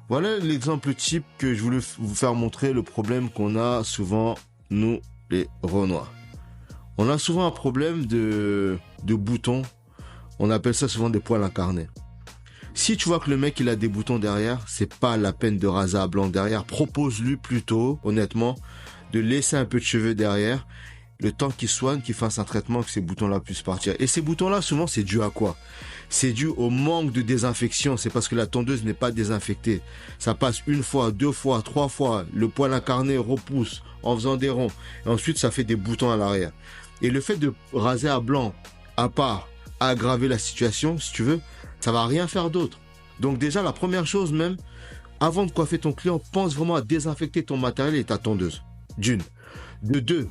Voilà l'exemple type que je voulais vous faire montrer le problème qu'on a souvent, nous, les Renois. On a souvent un problème de boutons. On appelle ça souvent des poils incarnés. Si tu vois que le mec il a des boutons derrière, c'est pas la peine de raser à blanc derrière. Propose-lui plutôt, honnêtement, de laisser un peu de cheveux derrière, le temps qu'il soigne, qu'il fasse un traitement, que ces boutons-là puissent partir. Et ces boutons-là, souvent, c'est dû à quoi? C'est dû au manque de désinfection. C'est parce que la tondeuse n'est pas désinfectée. Ça passe une fois, deux fois, trois fois. Le poil incarné repousse en faisant des ronds. Et ensuite, ça fait des boutons à l'arrière. Et le fait de raser à blanc, à part aggraver la situation, si tu veux, ça va rien faire d'autre. Donc déjà, la première chose même, avant de coiffer ton client, pense vraiment à désinfecter ton matériel et ta tondeuse. D'une. De deux,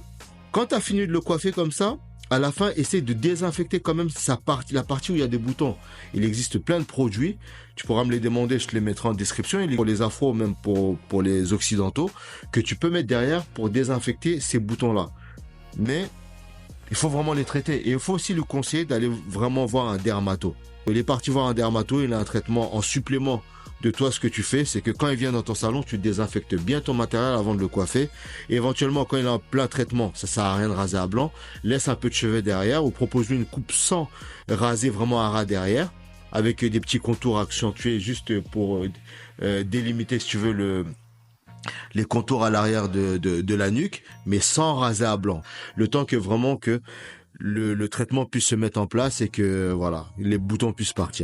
quand tu as fini de le coiffer comme ça, à la fin, essaie de désinfecter quand même la partie où il y a des boutons. Il existe plein de produits. Tu pourras me les demander, je te les mettrai en description. Pour les afros, même pour les occidentaux, que tu peux mettre derrière pour désinfecter ces boutons-là. Mais il faut vraiment les traiter. Et il faut aussi le conseiller d'aller vraiment voir un dermato. Il est parti voir un dermato, il a un traitement en supplément de toi. Ce que tu fais, c'est que quand il vient dans ton salon, tu désinfectes bien ton matériel avant de le coiffer. Et éventuellement, quand il a un plein traitement, ça sert à rien de raser à blanc. Laisse un peu de cheveux derrière ou propose-lui une coupe sans raser vraiment à ras derrière, avec des petits contours accentués juste pour délimiter, si tu veux, les contours à l'arrière de la nuque, mais sans raser à blanc. Le temps que vraiment que le traitement puisse se mettre en place et que voilà, les boutons puissent partir.